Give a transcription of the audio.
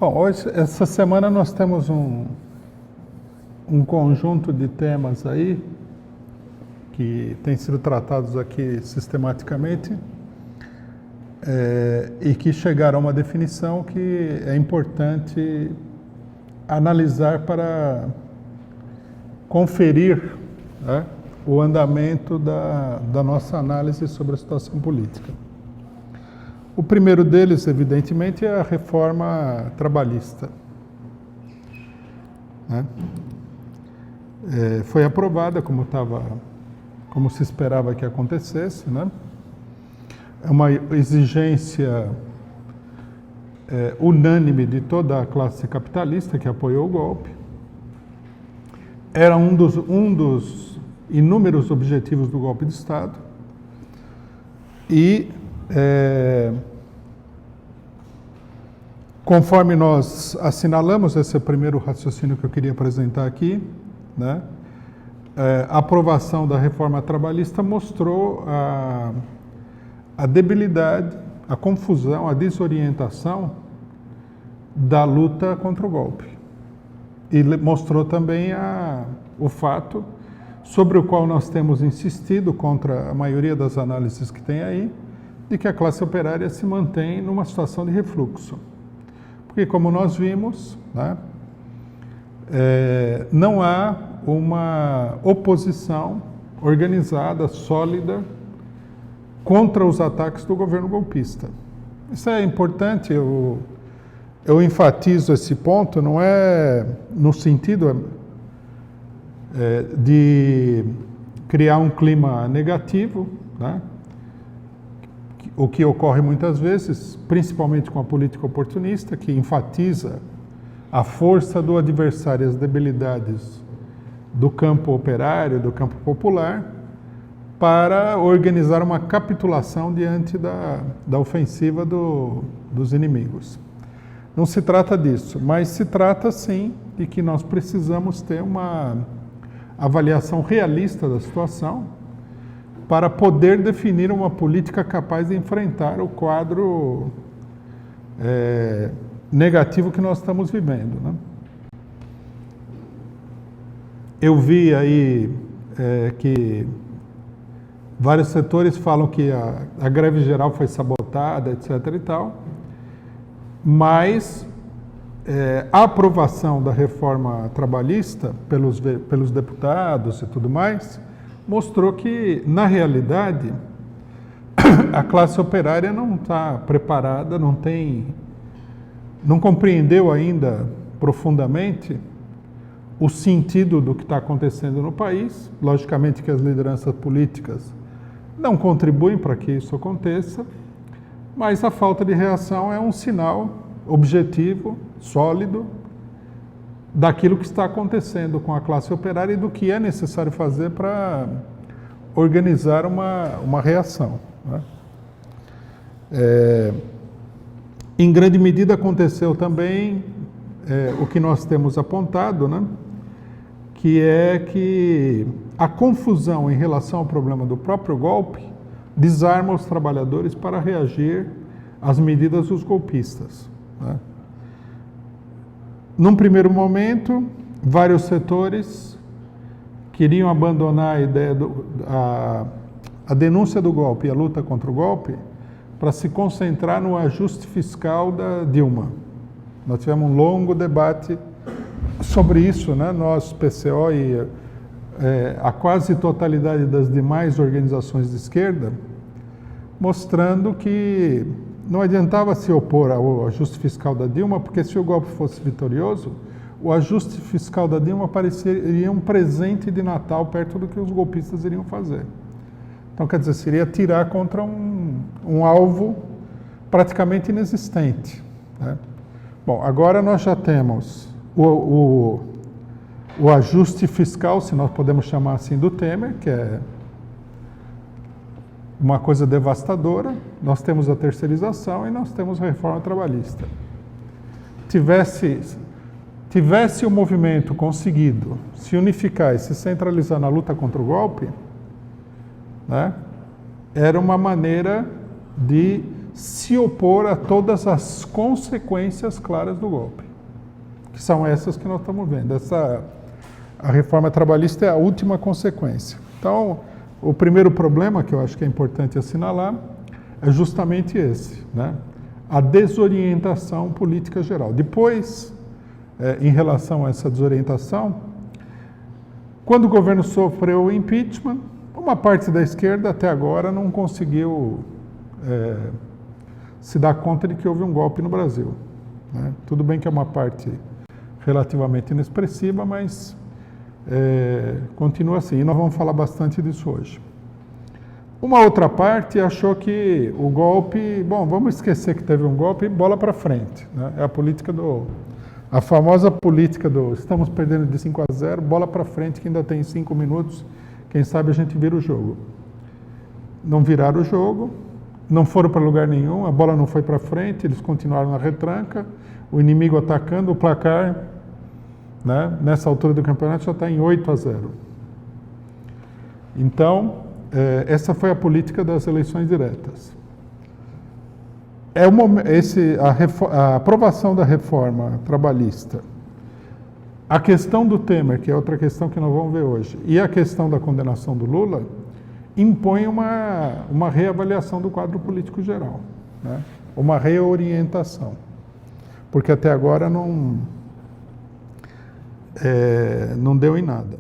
Bom, hoje, essa semana nós temos um conjunto de temas aí que têm sido tratados aqui sistematicamente e que chegaram a uma definição que é importante analisar para conferir, né, o andamento da nossa análise sobre a situação política. O primeiro deles, evidentemente, é a reforma trabalhista, né? Foi aprovada como se esperava que acontecesse, né? É uma exigência unânime de toda a classe capitalista que apoiou o golpe. Era um dos inúmeros objetivos do golpe de Estado e conforme nós assinalamos, esse é o primeiro raciocínio que eu queria apresentar aqui, né? A aprovação da reforma trabalhista mostrou a debilidade, a confusão, a desorientação da luta contra o golpe. E mostrou também o fato sobre o qual nós temos insistido contra a maioria das análises que tem aí, de que a classe operária se mantém numa situação de refluxo. Porque, como nós vimos, né, não há uma oposição organizada, sólida, contra os ataques do governo golpista. Isso é importante, eu enfatizo esse ponto, não é no sentido de criar um clima negativo, né? O que ocorre muitas vezes, principalmente com a política oportunista, que enfatiza a força do adversário e as debilidades do campo operário, do campo popular, para organizar uma capitulação diante da ofensiva dos inimigos. Não se trata disso, mas se trata sim de que nós precisamos ter uma avaliação realista da situação para poder definir uma política capaz de enfrentar o quadro negativo que nós estamos vivendo, né? Eu vi aí que vários setores falam que a greve geral foi sabotada, etc. e tal, mas a aprovação da reforma trabalhista pelos deputados e tudo mais mostrou que, na realidade, a classe operária não está preparada, não compreendeu ainda profundamente o sentido do que está acontecendo no país. Logicamente que as lideranças políticas não contribuem para que isso aconteça, mas a falta de reação é um sinal objetivo, sólido, daquilo que está acontecendo com a classe operária e do que é necessário fazer para organizar uma reação, né? Em grande medida aconteceu também o que nós temos apontado, né? Que a confusão em relação ao problema do próprio golpe desarma os trabalhadores para reagir às medidas dos golpistas, né? Num primeiro momento, vários setores queriam abandonar a ideia a denúncia do golpe e a luta contra o golpe para se concentrar no ajuste fiscal da Dilma. Nós tivemos um longo debate sobre isso, né? Nós, PCO e a quase totalidade das demais organizações de esquerda, mostrando que não adiantava se opor ao ajuste fiscal da Dilma, porque se o golpe fosse vitorioso, o ajuste fiscal da Dilma pareceria um presente de Natal perto do que os golpistas iriam fazer. Então, quer dizer, seria tirar contra um alvo praticamente inexistente, né? Bom, agora nós já temos o ajuste fiscal, se nós podemos chamar assim, do Temer, que é uma coisa devastadora. Nós temos a terceirização e nós temos a reforma trabalhista. Tivesse o movimento conseguido se unificar e se centralizar na luta contra o golpe, né, era uma maneira de se opor a todas as consequências claras do golpe, que são essas que nós estamos vendo. A reforma trabalhista é a última consequência. Então, o primeiro problema, que eu acho que é importante assinalar, é justamente esse, né? A desorientação política geral. Depois, em relação a essa desorientação, quando o governo sofreu o impeachment, uma parte da esquerda até agora não conseguiu se dar conta de que houve um golpe no Brasil, né? Tudo bem que é uma parte relativamente inexpressiva, mas continua assim. E nós vamos falar bastante disso hoje. Uma outra parte achou que o golpe, bom, vamos esquecer que teve um golpe e bola para frente, né? É a famosa política do estamos perdendo de 5-0, bola para frente que ainda tem 5 minutos, quem sabe a gente vira o jogo. Não viraram o jogo, não foram para lugar nenhum, a bola não foi para frente, eles continuaram na retranca, o inimigo atacando, o placar, né, nessa altura do campeonato já está em 8-0. Então, essa foi a política das eleições diretas. A aprovação da reforma trabalhista, a questão do Temer, que é outra questão que nós vamos ver hoje, e a questão da condenação do Lula, impõe uma reavaliação do quadro político geral, né? Uma reorientação, porque até agora não deu em nada.